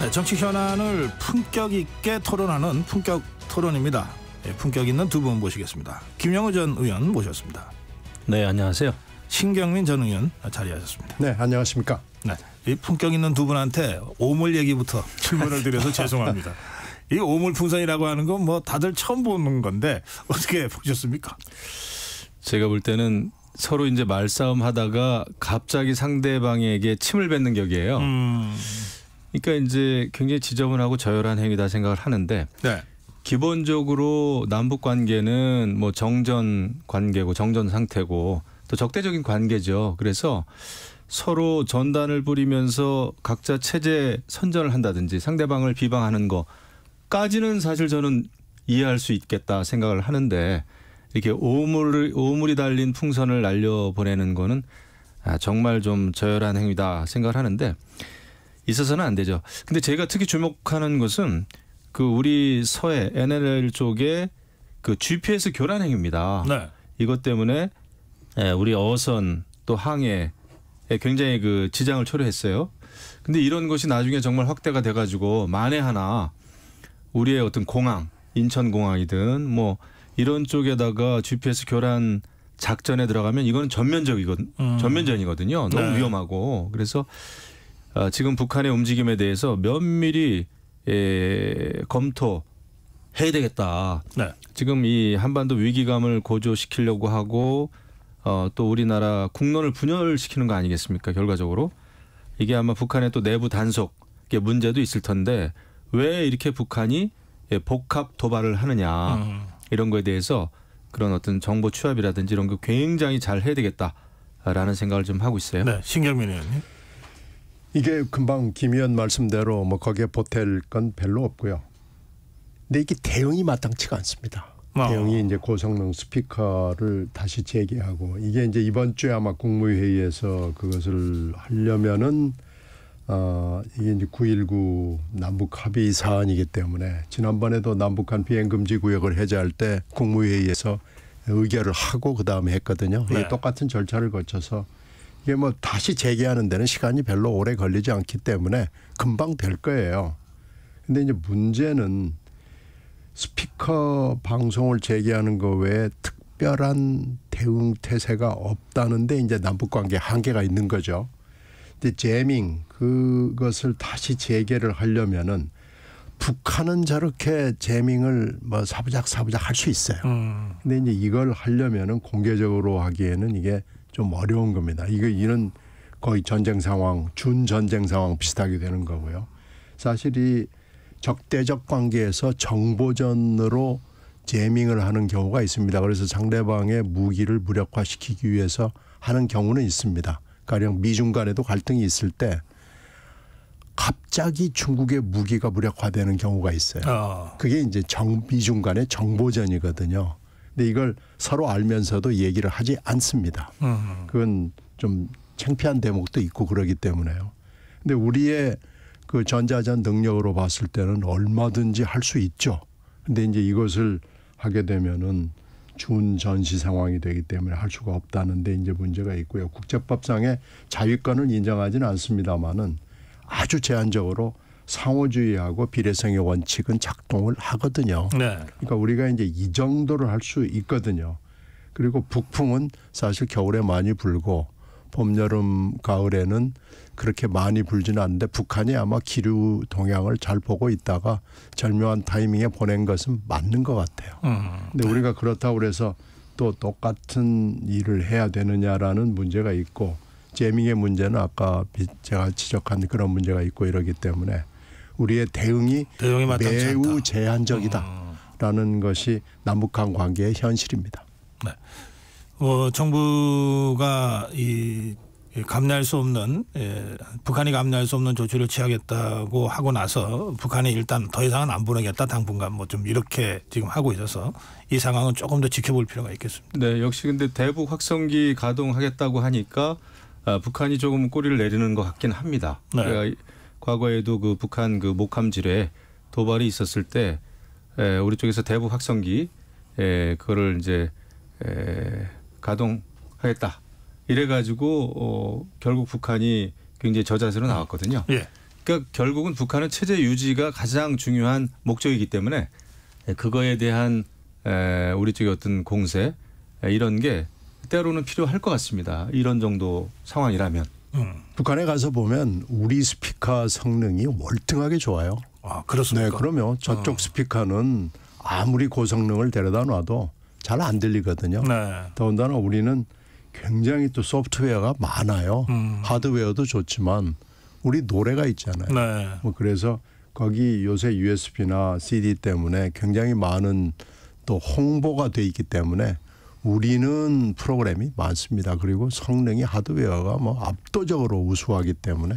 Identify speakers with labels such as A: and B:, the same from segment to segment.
A: 네, 정치 현안을 품격 있게 토론하는 품격 토론입니다. 네, 품격 있는 두 분 모시겠습니다. 김영우 전 의원 모셨습니다.
B: 네, 안녕하세요.
A: 신경민 전 의원 자리하셨습니다.
C: 네, 안녕하십니까.
A: 네, 이 품격 있는 두 분한테 오물 얘기부터 질문을 드려서 죄송합니다. 이 오물풍선이라고 하는 건 뭐 다들 처음 보는 건데 어떻게 보셨습니까?
B: 제가 볼 때는 서로 이제 말싸움 하다가 갑자기 상대방에게 침을 뱉는 격이에요. 그러니까 이제 굉장히 지저분하고 저열한 행위다 생각을 하는데
A: 네.
B: 기본적으로 남북 관계는 뭐 정전 관계고 정전 상태고 또 적대적인 관계죠. 그래서 서로 전단을 부리면서 각자 체제 선전을 한다든지 상대방을 비방하는 거까지는 사실 저는 이해할 수 있겠다 생각을 하는데 이렇게 오물이 달린 풍선을 날려보내는 거는 정말 좀 저열한 행위다 생각을 하는데 있어서는 안 되죠. 근데 제가 특히 주목하는 것은 그 우리 서해 NLL 쪽에 그 GPS 교란 행위입니다.
A: 네.
B: 이것 때문에 우리 어선 또 항해에 굉장히 그 지장을 초래했어요. 근데 이런 것이 나중에 정말 확대가 돼가지고 만에 하나 우리의 어떤 공항, 인천공항이든 뭐 이런 쪽에다가 GPS 교란 작전에 들어가면 이거는 전면전이거든요. 너무
A: 네.
B: 위험하고 그래서 지금 북한의 움직임에 대해서 면밀히 검토해야 되겠다.
A: 네.
B: 지금 이 한반도 위기감을 고조시키려고 하고 또 우리나라 국론을 분열시키는 거 아니겠습니까? 결과적으로 이게 아마 북한의 또 내부 단속의 문제도 있을 텐데 왜 이렇게 북한이 복합 도발을 하느냐 이런 거에 대해서 그런 어떤 정보 취합이라든지 이런 거 굉장히 잘 해야 되겠다라는 생각을 좀 하고 있어요.
A: 네, 신경민 의원님.
C: 이게 금방 김 의원 말씀대로 뭐 거기에 보탤 건 별로 없고요. 근데 이게 대응이 마땅치가 않습니다. 대응이 이제 고성능 스피커를 다시 재개하고 이게 이제 이번 주에 아마 국무회의에서 그것을 하려면은 이게 이제 9.19 남북 합의 사안이기 때문에 지난번에도 남북한 비행금지 구역을 해제할 때 국무회의에서 의결을 하고 그 다음에 했거든요.
A: 네.
C: 이게 똑같은 절차를 거쳐서 이게 뭐 다시 재개하는 데는 시간이 별로 오래 걸리지 않기 때문에 금방 될 거예요. 근데 이제 문제는 스피커 방송을 재개하는 거 외에 특별한 대응 태세가 없다는데 이제 남북 관계에 한계가 있는 거죠. 근데 제밍 그것을 다시 재개를 하려면은 북한은 저렇게 제밍을 뭐 사부작 할 수 있어요. 근데 이제 이걸 하려면은 공개적으로 하기에는 이게 좀 어려운 겁니다. 이런 거의 전쟁 상황, 준전쟁 상황 비슷하게 되는 거고요. 사실 이 적대적 관계에서 정보전으로 제밍을 하는 경우가 있습니다. 그래서 상대방의 무기를 무력화시키기 위해서 하는 경우는 있습니다. 가령 미중 간에도 갈등이 있을 때 갑자기 중국의 무기가 무력화되는 경우가 있어요. 그게 이제 미중 간의 정보전이거든요. 근데 이걸 서로 알면서도 얘기를 하지 않습니다. 그건 좀 창피한 대목도 있고 그러기 때문에요. 근데 우리의 그 전자전 능력으로 봤을 때는 얼마든지 할 수 있죠. 근데 이제 이것을 하게 되면은 준전시 상황이 되기 때문에 할 수가 없다는데 이제 문제가 있고요. 국제법상의 자위권을 인정하지는 않습니다만은 아주 제한적으로 상호주의하고 비례성의 원칙은 작동을 하거든요.
A: 네.
C: 그러니까 우리가 이제 이 정도를 할 수 있거든요. 그리고 북풍은 사실 겨울에 많이 불고 봄, 여름, 가을에는 그렇게 많이 불지는 않는데 북한이 아마 기류 동향을 잘 보고 있다가 절묘한 타이밍에 보낸 것은 맞는 것 같아요. 근데 우리가 그렇다고 해서 또 똑같은 일을 해야 되느냐라는 문제가 있고 제밍의 문제는 아까 제가 지적한 그런 문제가 있고 이러기 때문에 우리의 대응이 매우 않다. 제한적이다라는 것이 남북한 관계의 현실입니다.
A: 네. 정부가 감내할 수 없는 북한이 감내할 수 없는 조치를 취하겠다고 하고 나서 북한이 일단 더 이상은 안 보내겠다 당분간 뭐 좀 이렇게 지금 하고 있어서 이 상황은 조금 더 지켜볼 필요가 있겠습니다.
B: 네, 역시 근데 대북 확성기 가동하겠다고 하니까 북한이 조금 꼬리를 내리는 것 같긴 합니다.
A: 네.
B: 그러니까 과거에도 그 북한 그 목함질에 도발이 있었을 때 우리 쪽에서 대북 확성기 그거를 이제 가동하겠다 이래가지고 결국 북한이 굉장히 저자세로 나왔거든요.
A: 예.
B: 그러니까 결국은 북한은 체제 유지가 가장 중요한 목적이기 때문에 그거에 대한 우리 쪽의 어떤 공세 이런 게 때로는 필요할 것 같습니다. 이런 정도 상황이라면.
C: 북한에 가서 보면 우리 스피커 성능이 월등하게 좋아요.
A: 아, 그렇습니까?
C: 네, 그러면 저쪽 스피커는 아무리 고성능을 데려다 놔도 잘 안 들리거든요.
A: 네.
C: 더군다나 우리는 굉장히 또 소프트웨어가 많아요. 하드웨어도 좋지만 우리 노래가 있잖아요.
A: 네.
C: 뭐 그래서 거기 요새 USB나 CD 때문에 굉장히 많은 또 홍보가 돼 있기 때문에 우리는 프로그램이 많습니다. 그리고 성능이 하드웨어가 뭐 압도적으로 우수하기 때문에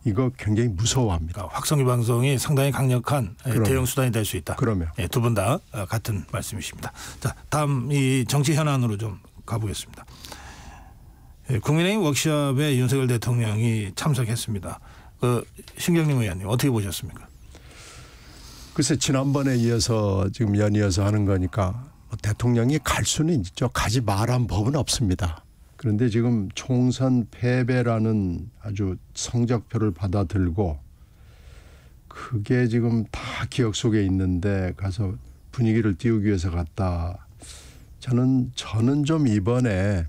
C: 이거 굉장히 무서워합니다.
A: 그러니까 확성기 방송이 상당히 강력한 대응 수단이 될 수 있다.
C: 그러면
A: 두 분 다 같은 말씀이십니다. 자, 다음 이 정치 현안으로 좀 가보겠습니다. 국민의힘 워크숍에 윤석열 대통령이 참석했습니다. 신경림 의원님 어떻게 보셨습니까?
C: 글쎄 지난번에 이어서 지금 연이어서 하는 거니까 대통령이 갈 수는 있죠. 가지 말한 법은 없습니다. 그런데 지금 총선 패배라는 아주 성적표를 받아들고 그게 지금 다 기억 속에 있는데 가서 분위기를 띄우기 위해서 갔다. 저는 좀 이번에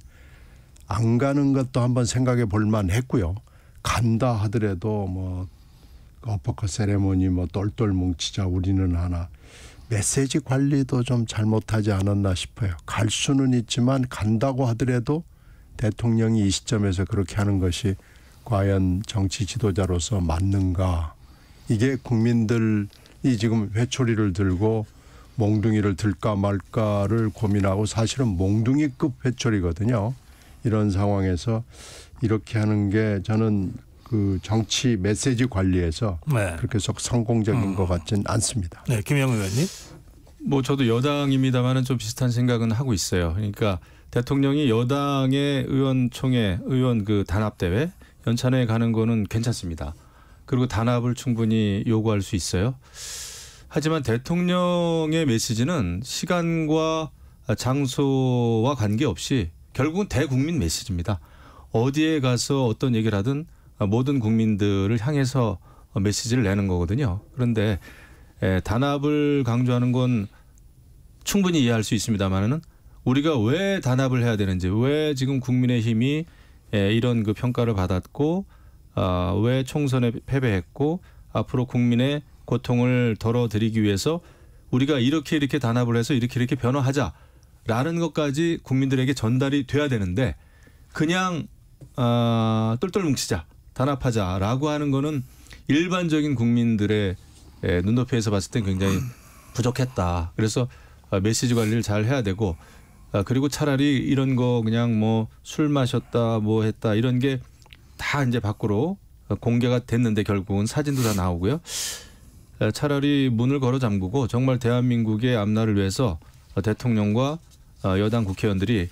C: 안 가는 것도 한번 생각해 볼 만했고요. 간다 하더라도 뭐 어퍼컷 세레모니 뭐 똘똘 뭉치자 우리는 하나. 메시지 관리도 좀 잘못하지 않았나 싶어요. 갈 수는 있지만 간다고 하더라도 대통령이 이 시점에서 그렇게 하는 것이 과연 정치 지도자로서 맞는가. 이게 국민들이 지금 회초리를 들고 몽둥이를 들까 말까를 고민하고 사실은 몽둥이급 회초리거든요. 이런 상황에서 이렇게 하는 게 저는 그 정치 메시지 관리에서
A: 네.
C: 그렇게 썩 성공적인 것 같진 않습니다.
A: 네, 김영우 의원님.
B: 뭐 저도 여당입니다만은 좀 비슷한 생각은 하고 있어요. 그러니까 대통령이 여당의 의원총회, 의원 그 단합대회 연찬회에 가는 거는 괜찮습니다. 그리고 단합을 충분히 요구할 수 있어요. 하지만 대통령의 메시지는 시간과 장소와 관계없이 결국은 대국민 메시지입니다. 어디에 가서 어떤 얘기를 하든 모든 국민들을 향해서 메시지를 내는 거거든요. 그런데 단합을 강조하는 건 충분히 이해할 수 있습니다만은 우리가 왜 단합을 해야 되는지, 왜 지금 국민의힘이 이런 그 평가를 받았고 왜 총선에 패배했고 앞으로 국민의 고통을 덜어드리기 위해서 우리가 이렇게 단합을 해서 이렇게 변화하자라는 것까지 국민들에게 전달이 돼야 되는데 그냥 똘똘 뭉치자, 단합하자라고 하는 거는 일반적인 국민들의 눈높이에서 봤을 때 굉장히 부족했다. 그래서 메시지 관리를 잘 해야 되고 그리고 차라리 이런 거 그냥 뭐 술 마셨다 뭐 했다 이런 게 다 이제 밖으로 공개가 됐는데 결국은 사진도 다 나오고요. 차라리 문을 걸어 잠그고 정말 대한민국의 앞날을 위해서 대통령과 여당 국회의원들이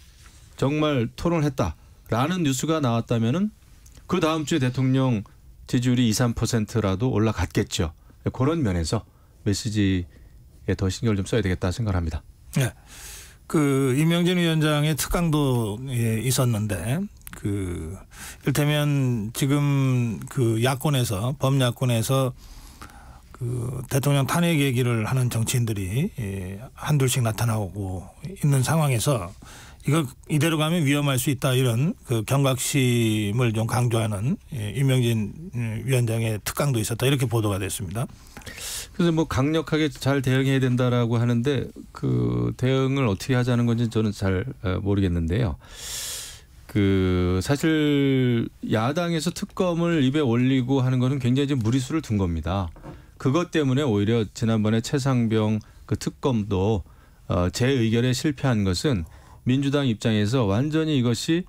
B: 정말 토론을 했다라는 뉴스가 나왔다면은 그 다음 주에 대통령 지지율이 2~3%라도 올라갔겠죠. 그런 면에서 메시지에 더 신경을 좀 써야 되겠다 생각합니다.
A: 네. 그 임명진 위원장의 특강도 있었는데 이를테면 지금 그 야권에서 범야권에서 그 대통령 탄핵 얘기를 하는 정치인들이 한둘씩 나타나고 있는 상황에서 이거 이대로 가면 위험할 수 있다 이런 그 경각심을 좀 강조하는 임명진 위원장의 특강도 있었다 이렇게 보도가 됐습니다.
B: 그래서 뭐 강력하게 잘 대응해야 된다라고 하는데 그 대응을 어떻게 하자는 건지 저는 잘 모르겠는데요. 그 사실 야당에서 특검을 입에 올리고 하는 거는 굉장히 좀 무리수를 둔 겁니다. 그것 때문에 오히려 지난번에 최상병 그 특검도 제 의결에 실패한 것은 민주당 입장에서 완전히 이것이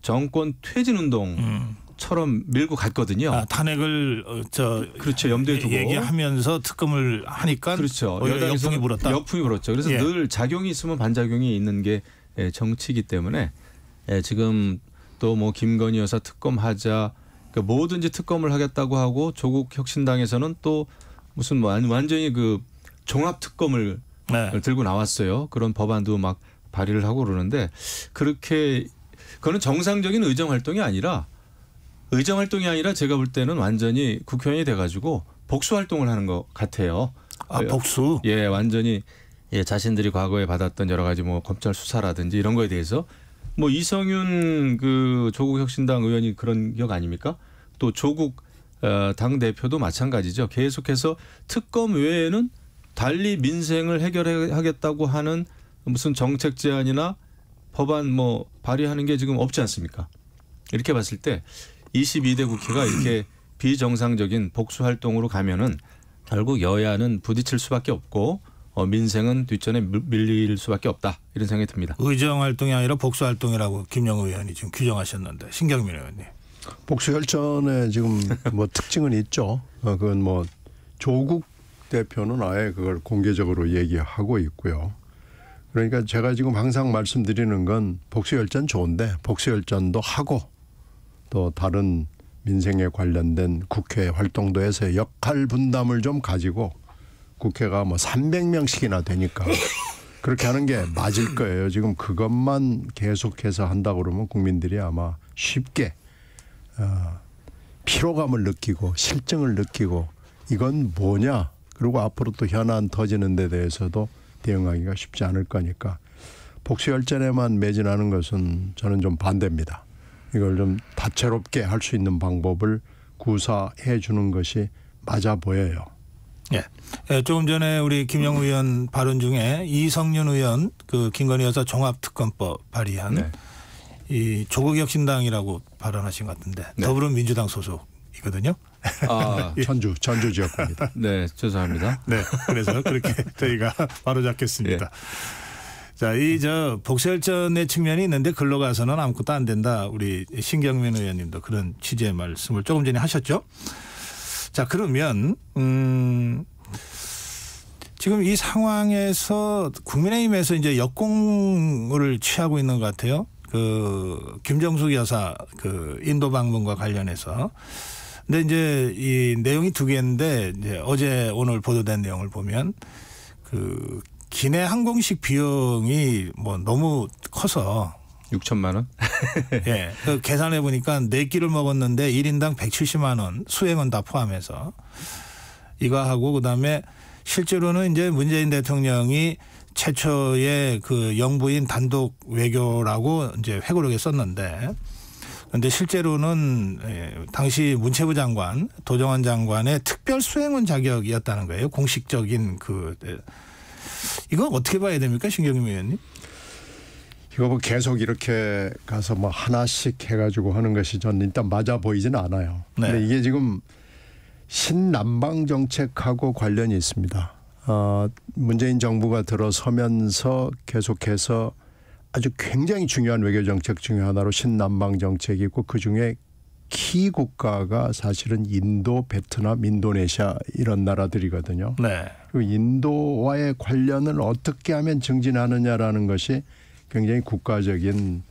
B: 정권 퇴진 운동처럼 밀고 갔거든요.
A: 탄핵을
B: 그렇죠. 염두에 두고
A: 얘기하면서 특검을 하니까
B: 그렇죠.
A: 역풍이 불었다.
B: 역풍이 불었죠. 그래서 늘 작용이 있으면 반작용이 있는 게 정치이기 때문에 지금 또 뭐 김건희 여사 특검하자 그러니까 뭐든지 특검을 하겠다고 하고 조국 혁신당에서는 또 무슨 완전히 그 종합 특검을 들고 나왔어요. 그런 법안도 막 발의를 하고 그러는데 그렇게 그거는 정상적인 의정 활동이 아니라 의정 활동이 아니라 제가 볼 때는 완전히 국회의원이 돼가지고 복수 활동을 하는 것 같아요.
A: 아, 복수?
B: 예, 완전히 자신들이 과거에 받았던 여러 가지 뭐 검찰 수사라든지 이런 거에 대해서 뭐 이성윤 그 조국혁신당 의원이 그런 격 아닙니까? 또 조국 당 대표도 마찬가지죠. 계속해서 특검 외에는 달리 민생을 해결하겠다고 하는 무슨 정책 제안이나 법안 뭐 발의하는 게 지금 없지 않습니까? 이렇게 봤을 때 22대 국회가 이렇게 비정상적인 복수 활동으로 가면은 결국 여야는 부딪힐 수밖에 없고 민생은 뒷전에 밀릴 수밖에 없다 이런 생각이 듭니다.
A: 의정 활동이 아니라 복수 활동이라고 김영우 의원이 지금 규정하셨는데 신경민 의원님.
C: 복수 혈전에 지금 뭐 특징은 있죠. 그건 뭐 조국 대표는 아예 그걸 공개적으로 얘기하고 있고요. 그러니까 제가 지금 항상 말씀드리는 건 복수 혈전 좋은데 복수 혈전도 하고 또 다른 민생에 관련된 국회 활동도 해서 역할 분담을 좀 가지고 국회가 뭐 300명씩이나 되니까 그렇게 하는 게 맞을 거예요. 지금 그것만 계속해서 한다 그러면 국민들이 아마 쉽게 피로감을 느끼고 실증을 느끼고 이건 뭐냐. 그리고 앞으로 또 현안 터지는 데 대해서도 대응하기가 쉽지 않을 거니까 복수열전에만 매진하는 것은 저는 좀 반대입니다. 이걸 좀 다채롭게 할 수 있는 방법을 구사해 주는 것이 맞아 보여요.
A: 예, 조금 전에 우리 김영우 의원 발언 중에 이성윤 의원 그 김건희 여사 종합특검법 발의한
B: 네.
A: 이 조국혁신당이라고 발언하신 것 같은데
B: 네.
A: 더불어민주당 소속이거든요.
B: 아,
C: 전주 지역구입니다.
B: 네, 죄송합니다.
A: 네, 그래서 그렇게 저희가 바로 잡겠습니다. 자, 이 복수열전의 측면이 있는데 글로 가서는 아무것도 안 된다. 우리 신경민 의원님도 그런 취지의 말씀을 조금 전에 하셨죠. 자, 그러면 지금 이 상황에서 국민의힘에서 이제 역공을 취하고 있는 것 같아요. 그 김정숙 여사 그 인도 방문과 관련해서. 근데 이제 이 내용이 두 개인데 이제 어제 오늘 보도된 내용을 보면 그 기내 항공식 비용이 뭐 너무 커서
B: 6천만 원?
A: 예. 그 계산해 보니까 4끼를 먹었는데 1인당 170만 원 수행은 다 포함해서 이거 하고 그다음에 실제로는 이제 문재인 대통령이 최초의 그 영부인 단독 외교라고 이제 회고록에 썼는데 그런데 실제로는 당시 문체부 장관 도정환 장관의 특별 수행원 자격이었다는 거예요. 공식적인 그 이건 어떻게 봐야 됩니까, 신경민 의원님?
C: 이거 뭐 계속 이렇게 가서 뭐 하나씩 해가지고 하는 것이 저는 일단 맞아 보이지는 않아요.
A: 네.
C: 근데 이게 지금 신남방 정책하고 관련이 있습니다. 문재인 정부가 들어서면서 계속해서 아주 굉장히 중요한 외교 정책 중에 하나로 신남방 정책이 있고 그중에 키 국가가 사실은 인도, 베트남, 인도네시아 이런 나라들이거든요.
A: 네.
C: 그 인도와의 관련을 어떻게 하면 증진하느냐라는 것이 굉장히 국가적인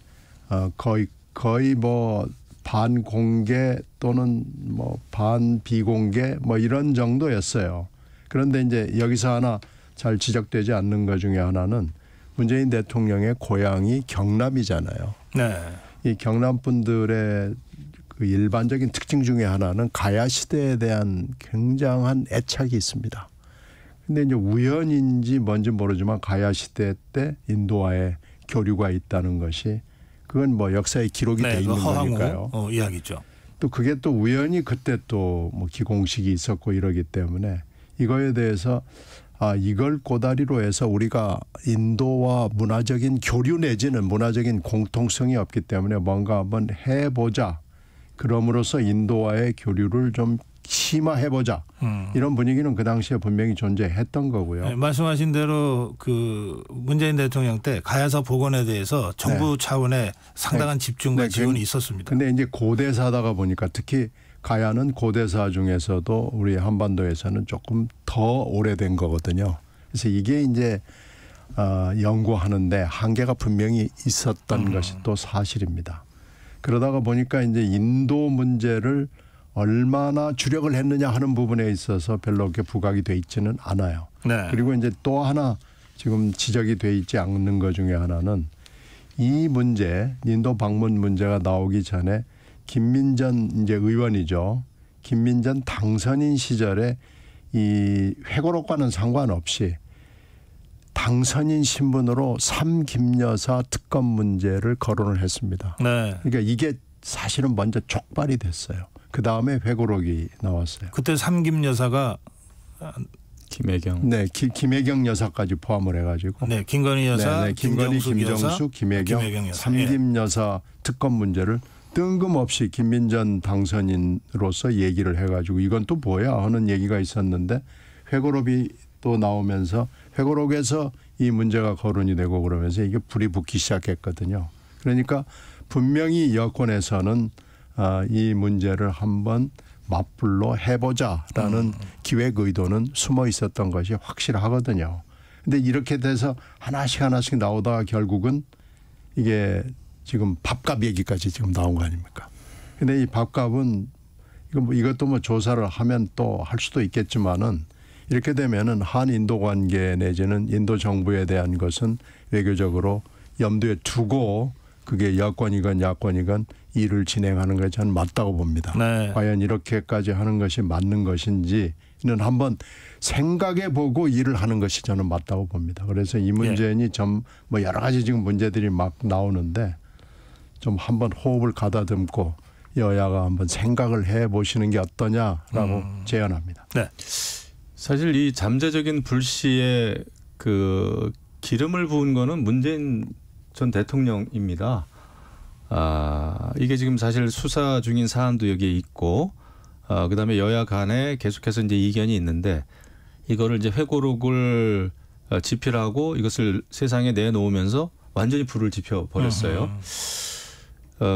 C: 거의 뭐 반공개 또는 뭐 반비공개 뭐 이런 정도였어요. 그런데 이제 여기서 하나 잘 지적되지 않는 것 중에 하나는 문재인 대통령의 고향이 경남이잖아요.
A: 네.
C: 이 경남 분들의 그 일반적인 특징 중에 하나는 가야 시대에 대한 굉장한 애착이 있습니다. 근데 이제 우연인지 뭔지 모르지만 가야 시대 때 인도와의 교류가 있다는 것이 그건 뭐 역사에 기록이 돼 있는 거니까요.
A: 이야기죠.
C: 또 그게 또 우연히 그때 또 뭐 기공식이 있었고 이러기 때문에 이거에 대해서 이걸 꼬다리로 해서 우리가 인도와 문화적인 교류 내지는 문화적인 공통성이 없기 때문에 뭔가 한번 해보자. 그럼으로써 인도와의 교류를 좀 심화해보자. 이런 분위기는 그 당시에 분명히 존재했던 거고요.
A: 네, 말씀하신 대로 그 문재인 대통령 때 가야사 복원에 대해서 정부 차원의 상당한 집중과 지원이 있었습니다.
C: 그런데 이제 고대사다가 보니까 특히 가야는 고대사 중에서도 우리 한반도에서는 조금 더 오래된 거거든요. 그래서 이게 이제 연구하는데 한계가 분명히 있었던 것이 또 사실입니다. 그러다가 보니까 이제 인도 문제를 얼마나 주력을 했느냐 하는 부분에 있어서 별로 그렇게 부각이 돼 있지는 않아요.
A: 네.
C: 그리고 이제 또 하나 지금 지적이 돼 있지 않는 것 중에 하나는 이 문제, 인도 방문 문제가 나오기 전에 김민전 이제 의원이죠. 김민전 당선인 시절에 이 회고록과는 상관없이 당선인 신분으로 삼김여사 특검 문제를 거론을 했습니다.
A: 네.
C: 그러니까 이게 사실은 먼저 촉발이 됐어요. 그 다음에 회고록이 나왔어요.
A: 그때 삼김 여사가
B: 김혜경.
C: 네, 김혜경 여사까지 포함을 해가지고.
A: 네, 김건희 여사,
C: 김건희, 김정수,
A: 여사,
C: 김혜경
A: 여사.
C: 삼김 여사 특검 문제를 뜬금없이 김민전 당선인으로서 얘기를 해가지고 이건 또 뭐야 하는 얘기가 있었는데 회고록이 또 나오면서 회고록에서 이 문제가 거론이 되고 그러면서 이게 불이 붙기 시작했거든요. 그러니까 분명히 여권에서는 이 문제를 한번 맞불로 해보자라는 기획 의도는 숨어 있었던 것이 확실하거든요. 근데 이렇게 돼서 하나씩 나오다가 결국은 이게 지금 밥값 얘기까지 지금 나온 거 아닙니까? 근데 이 밥값은 이것도 뭐 조사를 하면 또 할 수도 있겠지만은 이렇게 되면은 한인도 관계 내지는 인도 정부에 대한 것은 외교적으로 염두에 두고 그게 여권이건 야권이건 일을 진행하는 것이 저는 맞다고 봅니다.
A: 네.
C: 과연 이렇게까지 하는 것이 맞는 것인지는 한번 생각해 보고 일을 하는 것이 저는 맞다고 봅니다. 그래서 이 문제는 좀 뭐 여러 가지 지금 문제들이 막 나오는데 좀 한번 호흡을 가다듬고 여야가 한번 생각을 해 보시는 게 어떠냐라고 제안합니다.
A: 네.
B: 사실 이 잠재적인 불씨에 그 기름을 부은 거는 문재인 전 대통령입니다. 이게 지금 사실 수사 중인 사안도 여기에 있고, 그다음에 여야 간에 계속해서 이제 이견이 있는데 이거를 이제 회고록을 집필하고 이것을 세상에 내놓으면서 완전히 불을 지펴 버렸어요.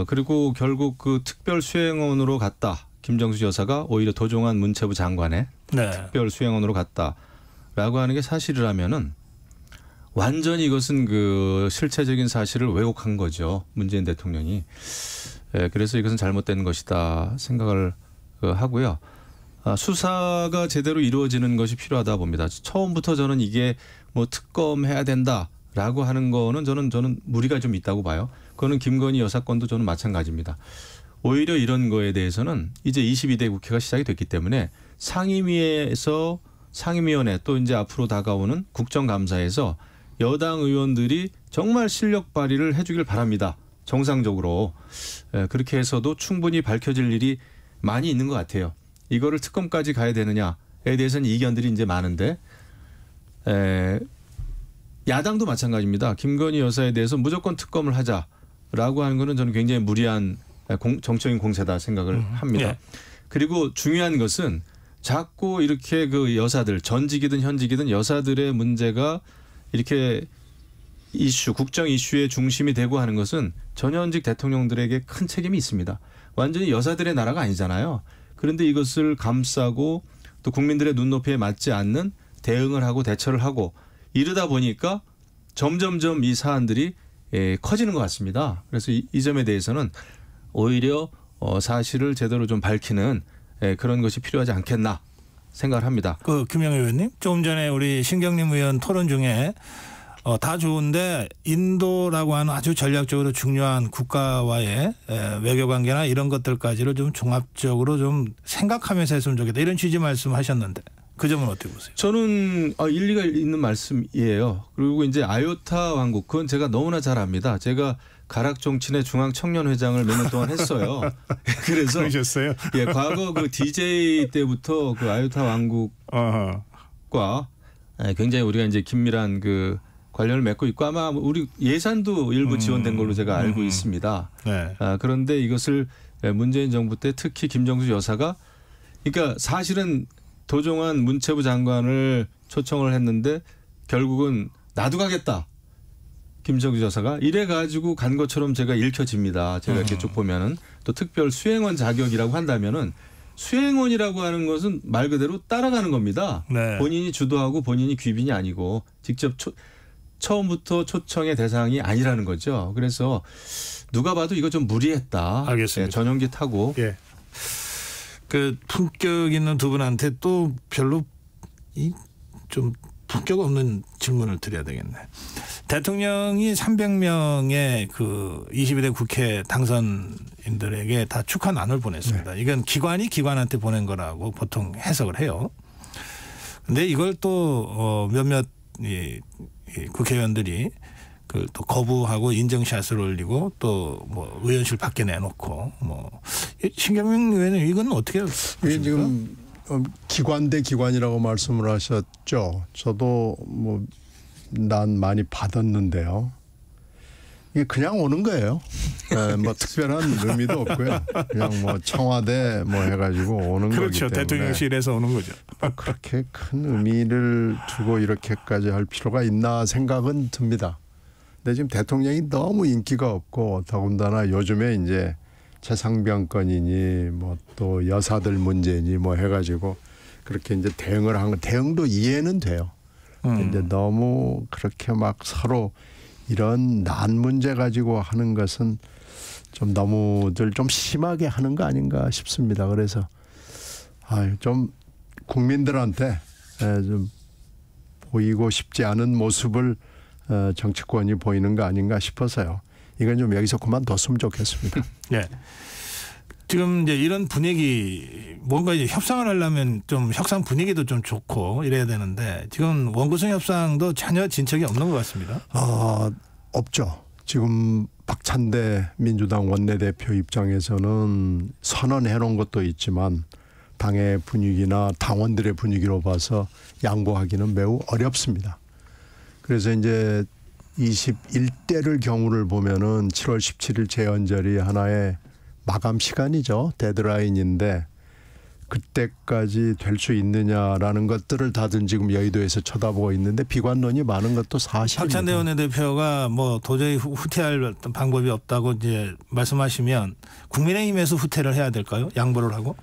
B: 그리고 결국 그 특별 수행원으로 갔다. 김정수 여사가 오히려 도종환 문체부 장관의
A: 네.
B: 특별 수행원으로 갔다라고 하는 게 사실이라면은 완전히 이것은 그 실체적인 사실을 왜곡한 거죠. 문재인 대통령이. 그래서 이것은 잘못된 것이다 생각을 하고요. 수사가 제대로 이루어지는 것이 필요하다 봅니다. 처음부터 저는 이게 뭐 특검해야 된다라고 하는 거는 저는 무리가 좀 있다고 봐요. 그거는 김건희 여사 건도 저는 마찬가지입니다. 오히려 이런 거에 대해서는 이제 22대 국회가 시작이 됐기 때문에 상임위에서 상임위원회 또 이제 앞으로 다가오는 국정감사에서 여당 의원들이 정말 실력 발휘를 해주길 바랍니다. 정상적으로. 그렇게 해서도 충분히 밝혀질 일이 많이 있는 것 같아요. 이거를 특검까지 가야 되느냐에 대해서는 이견들이 이제 많은데 야당도 마찬가지입니다. 김건희 여사에 대해서 무조건 특검을 하자라고 하는 거는 저는 굉장히 무리한 정적인 공세다 생각을 합니다.
A: 네.
B: 그리고 중요한 것은 자꾸 이렇게 그 여사들 전직이든 현직이든 여사들의 문제가 이렇게 이슈, 국정 이슈의 중심이 되고 하는 것은 전현직 대통령들에게 큰 책임이 있습니다. 완전히 여사들의 나라가 아니잖아요. 그런데 이것을 감싸고 또 국민들의 눈높이에 맞지 않는 대응을 하고 대처를 하고 이러다 보니까 점점점 이 사안들이 커지는 것 같습니다. 그래서 이 점에 대해서는 오히려 사실을 제대로 좀 밝히는 그런 것이 필요하지 않겠나 생각을 합니다.
A: 그 김영애 의원님, 조금 전에 우리 신경림 의원 토론 중에 다 좋은데 인도라고 하는 아주 전략적으로 중요한 국가와의 외교 관계나 이런 것들까지를 좀 종합적으로 좀 생각하면서 했으면 좋겠다 이런 취지 말씀하셨는데 그 점은 어떻게 보세요?
B: 저는 일리가 있는 말씀이에요. 그리고 이제 아요타 왕국 그건 제가 너무나 잘 압니다. 제가 가락종친의 중앙청년회장을 몇 년 동안 했어요. 그래서
A: 그러셨어요?
B: 예, 과거 그 DJ 때부터 그 아요타 왕국과 굉장히 우리가 이제 긴밀한 그 관련을 맺고 있고 아마 우리 예산도 일부 지원된 걸로 제가 알고 있습니다.
A: 네.
B: 그런데 이것을 문재인 정부 때 특히 김정수 여사가 그러니까 사실은 도종환 문체부 장관을 초청을 했는데 결국은 나도 가겠다. 김정수 여사가 이래 가지고 간 것처럼 제가 읽혀집니다. 제가 이렇게 쭉 보면은 또 특별 수행원 자격이라고 한다면은 수행원이라고 하는 것은 말 그대로 따라가는 겁니다.
A: 네.
B: 본인이 주도하고 본인이 귀빈이 아니고 직접 처음부터 초청의 대상이 아니라는 거죠. 그래서 누가 봐도 이거 좀 무리했다.
A: 알겠습니다.
B: 전용기 타고.
A: 예. 그 품격 있는 두 분한테 또 별로 좀 품격 없는 질문을 드려야 되겠네. 대통령이 300명의 그 22대 국회 당선인을 국회의원인들에게 다 축하난을 보냈습니다. 이건 기관이 기관한테 보낸 거라고 보통 해석을 해요. 근데 이걸 또 몇몇 이 국회의원들이 그걸 또 거부하고 인증샷을 올리고 또 뭐 의원실 밖에 내놓고 뭐 신경민 의원은 이건 어떻게 보십니까?
C: 이게 지금 기관 대 기관이라고 말씀을 하셨죠. 저도 뭐 난 많이 받았는데요. 이게 그냥 오는 거예요. 네, 뭐 특별한 의미도 없고요. 그냥 뭐 청와대 뭐 해가지고 오는
A: 그렇죠.
C: 거기 때문에
A: 대통령실에서 오는 거죠.
C: 그렇게 큰 의미를 두고 이렇게까지 할 필요가 있나 생각은 듭니다. 근데 지금 대통령이 너무 인기가 없고 더군다나 요즘에 이제 재상병권이니 뭐 또 여사들 문제니 뭐 해가지고 그렇게 이제 대응을 한 거 대응도 이해는 돼요. 이제 너무 그렇게 막 서로 이런 난 문제 가지고 하는 것은 좀 너무들 좀 심하게 하는 거 아닌가 싶습니다. 그래서 좀 국민들한테 좀 보이고 싶지 않은 모습을 정치권이 보이는 거 아닌가 싶어서요. 이건 좀 여기서 그만뒀으면 좋겠습니다.
A: 네. 지금 이제 이런 분위기 뭔가 이제 협상을 하려면 좀 협상 분위기도 좀 좋고 이래야 되는데 지금 원구성 협상도 전혀 진척이 없는 것 같습니다.
C: 없죠. 지금 박찬대 민주당 원내대표 입장에서는 선언해 놓은 것도 있지만 당의 분위기나 당원들의 분위기로 봐서 양보하기는 매우 어렵습니다. 그래서 이제 21대를 경우를 보면은 7월 17일 재연절이 하나의 마감 시간이죠. 데드라인인데 그때까지 될 수 있느냐라는 것들을 다들 지금 여의도에서 쳐다보고 있는데 비관론이 많은 것도 사실입니다.
A: 박찬대 원내대표가 뭐 도저히 후퇴할 방법이 없다고 이제 말씀하시면 국민의힘에서 후퇴를 해야 될까요? 양보를 하고?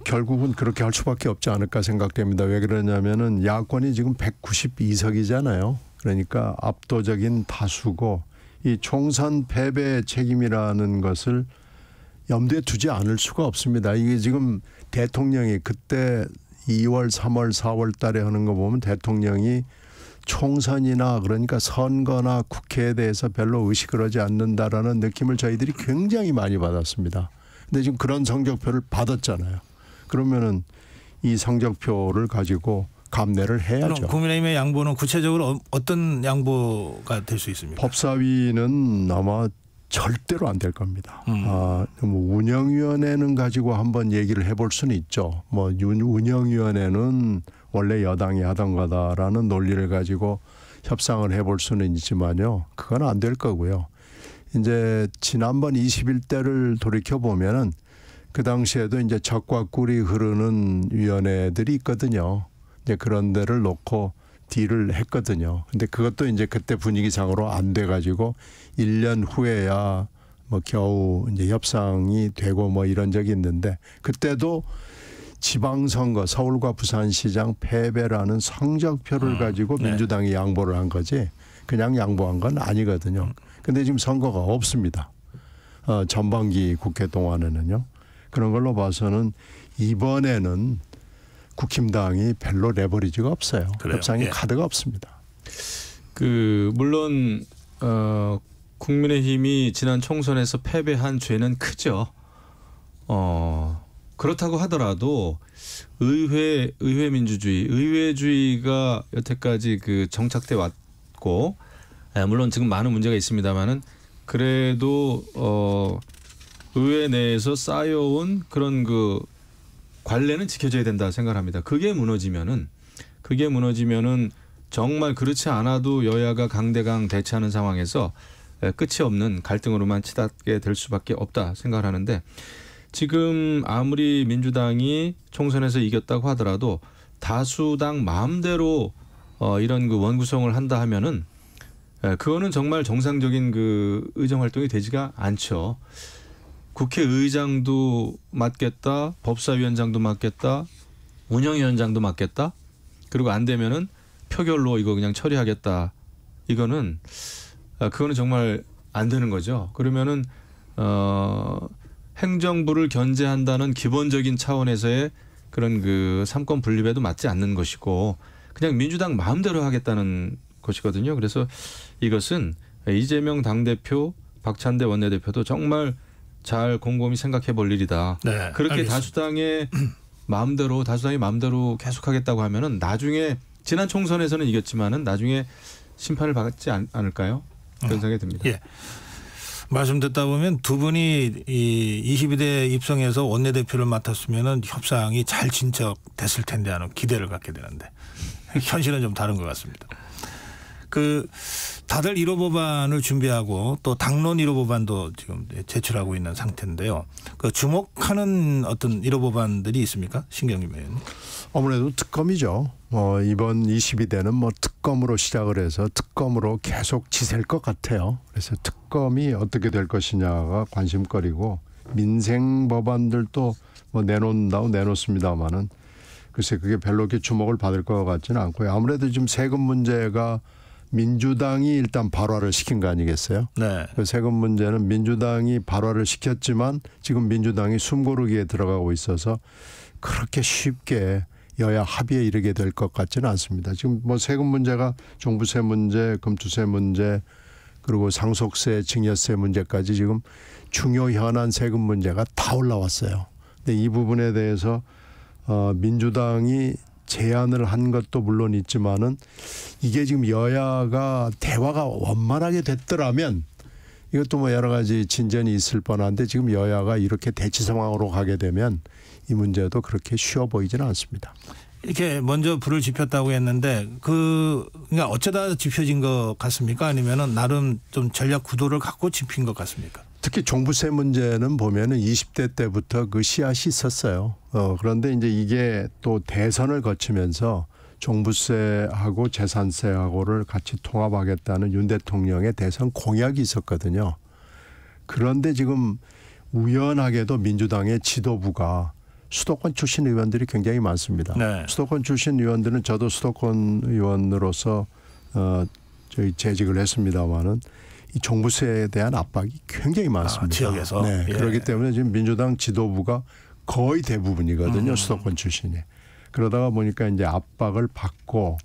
C: 결국은 그렇게 할 수밖에 없지 않을까 생각됩니다. 왜 그러냐면은 야권이 지금 192석이잖아요. 그러니까 압도적인 다수고 이 총선 패배의 책임이라는 것을 염두에 두지 않을 수가 없습니다. 이게 지금 대통령이 그때 2월, 3월, 4월 달에 하는 거 보면 대통령이 총선이나 그러니까 선거나 국회에 대해서 별로 의식을 하지 않는다라는 느낌을 저희들이 굉장히 많이 받았습니다. 근데 지금 그런 성적표를 받았잖아요. 그러면은 이 성적표를 가지고 감내를 해야죠.
A: 국민의힘의 양보는 구체적으로 어떤 양보가 될 수 있습니까?
C: 법사위는 아마 절대로 안 될 겁니다. 뭐 운영위원회는 가지고 한번 얘기를 해볼 수는 있죠. 뭐 운영위원회는 원래 여당이 하던 거다라는 논리를 가지고 협상을 해볼 수는 있지만요. 그건 안 될 거고요. 이제 지난번 21대를 돌이켜 보면은 그 당시에도 이제 적과 꿀이 흐르는 위원회들이 있거든요. 이제 그런 데를 놓고 딜을 했거든요. 근데 그것도 이제 그때 분위기상으로 안 돼가지고 1년 후에야 뭐 겨우 이제 협상이 되고 뭐 이런 적이 있는데 그때도 지방선거 서울과 부산시장 패배라는 성적표를 가지고 민주당이 양보를 한 거지 그냥 양보한 건 아니거든요. 근데 지금 선거가 없습니다. 전반기 국회 동안에는요. 그런 걸로 봐서는 이번에는 국힘당이 별로 레버리지가 없어요.
A: 그래요?
C: 협상의
A: 예.
C: 카드가 없습니다.
B: 물론 국민의힘이 지난 총선에서 패배한 죄는 크죠. 그렇다고 하더라도 의회 민주주의, 의회주의가 여태까지 그 정착돼 왔고 물론 지금 많은 문제가 있습니다만은 그래도 의회 내에서 쌓여온 그런 그 관례는 지켜져야 된다 생각합니다. 그게 무너지면은 정말 그렇지 않아도 여야가 강대강 대치하는 상황에서 끝이 없는 갈등으로만 치닫게 될 수밖에 없다 생각을 하는데 지금 아무리 민주당이 총선에서 이겼다고 하더라도 다수당 마음대로 이런 그 원구성을 한다 하면은 그거는 정말 정상적인 그 의정 활동이 되지가 않죠. 국회의장도 맡겠다, 법사위원장도 맡겠다, 운영위원장도 맡겠다. 그리고 안 되면은 표결로 이거 그냥 처리하겠다. 그거는 정말 안 되는 거죠. 그러면은 행정부를 견제한다는 기본적인 차원에서의 그런 그 삼권 분립에도 맞지 않는 것이고 그냥 민주당 마음대로 하겠다는 것이거든요. 그래서 이것은 이재명 당대표, 박찬대 원내대표도 정말 잘 곰곰이 생각해 볼 일이다.
A: 네,
B: 그렇게
A: 알겠습니다.
B: 다수당이 마음대로 계속하겠다고 하면은 나중에 지난 총선에서는 이겼지만은 나중에 심판을 받지 않을까요? 그런 생각이 듭니다.
A: 예. 말씀 듣다 보면 두 분이 이 22대 입성해서 원내대표를 맡았으면은 협상이 잘 진척됐을 텐데 하는 기대를 갖게 되는데 현실은 좀 다른 것 같습니다. 다들 1호 법안을 준비하고 또 당론 1호 법안도 지금 제출하고 있는 상태인데요. 주목하는 어떤 1호 법안들이 있습니까? 신경림 의원님.
C: 아무래도 특검이죠. 이번 22대는 뭐 특검으로 시작을 해서 특검으로 계속 지셀 것 같아요. 그래서 특검이 어떻게 될 것이냐가 관심거리고 민생 법안들도 뭐 내놓는다고 내놓습니다마는 글쎄 그게 별로 이렇게 주목을 받을 것 같지는 않고요. 아무래도 지금 세금 문제가 민주당이 일단 발화를 시킨 거 아니겠어요?
A: 네.
C: 그 세금 문제는 민주당이 발화를 시켰지만 지금 민주당이 숨고르기에 들어가고 있어서 그렇게 쉽게 여야 합의에 이르게 될 것 같지는 않습니다. 지금 뭐 세금 문제가 종부세 문제, 금투세 문제, 그리고 상속세, 증여세 문제까지 지금 중요 현안 세금 문제가 다 올라왔어요. 근데 이 부분에 대해서 민주당이 제안을 한 것도 물론 있지만은 이게 지금 여야가 대화가 원만하게 됐더라면 이것도 뭐 여러 가지 진전이 있을 뻔한데 지금 여야가 이렇게 대치 상황으로 가게 되면 이 문제도 그렇게 쉬워 보이지는 않습니다.
A: 이렇게 먼저 불을 지폈다고 했는데 그러니까 어쩌다 지펴진 것 같습니까? 아니면은 나름 좀 전략 구도를 갖고 지핀 것 같습니까?
C: 특히 종부세 문제는 보면은 20대 때부터 그 씨앗이 있었어요. 그런데 이제 이게 또 대선을 거치면서 종부세하고 재산세하고를 같이 통합하겠다는 윤 대통령의 대선 공약이 있었거든요. 그런데 지금 우연하게도 민주당의 지도부가 수도권 출신 의원들이 굉장히 많습니다.
A: 네.
C: 수도권 출신 의원들은 저도 수도권 의원으로서 저희 재직을 했습니다마는 이 종부세에 대한 압박이 굉장히 많습니다.
A: 지역에서.
C: 네.
A: 예.
C: 그렇기 때문에 지금 민주당 지도부가 거의 대부분이거든요. 수도권 출신이. 그러다가 보니까 이제 압박을 받고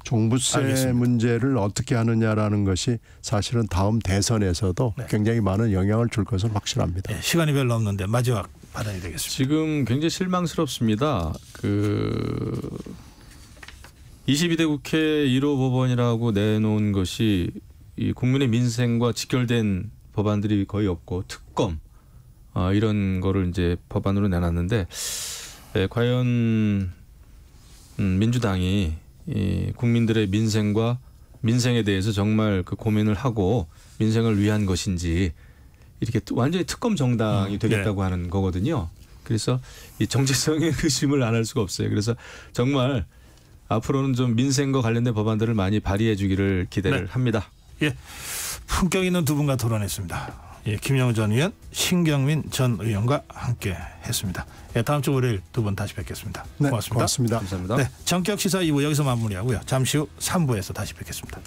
C: 종부세
A: 알겠습니다.
C: 문제를 어떻게 하느냐라는 것이 사실은 다음 대선에서도
A: 네.
C: 굉장히 많은 영향을 줄 것은 확실합니다.
A: 예, 시간이 별로 없는데 마지막 발언이 되겠습니다.
B: 지금 굉장히 실망스럽습니다. 22대 국회 1호 법원이라고 내놓은 것이 이 국민의 민생과 직결된 법안들이 거의 없고 특검 이런 거를 이제 법안으로 내놨는데 과연 민주당이 이 국민들의 민생에 대해서 정말 그 고민을 하고 민생을 위한 것인지 이렇게 완전히 특검 정당이 되겠다고 하는 거거든요. 그래서 이 정체성의 의심을 안 할 수가 없어요. 그래서 정말 앞으로는 좀 민생과 관련된 법안들을 많이 발의해 주기를 기대를 합니다.
A: 예, 품격 있는 두 분과 토론했습니다. 예, 김영우 전 의원, 신경민 전 의원과 함께 했습니다. 예, 다음 주 월요일 두 분 다시 뵙겠습니다.
C: 네,
A: 고맙습니다.
C: 고맙습니다.
B: 감사합니다.
A: 네, 전격 시사 2부 여기서 마무리하고요. 잠시 후 3부에서 다시 뵙겠습니다.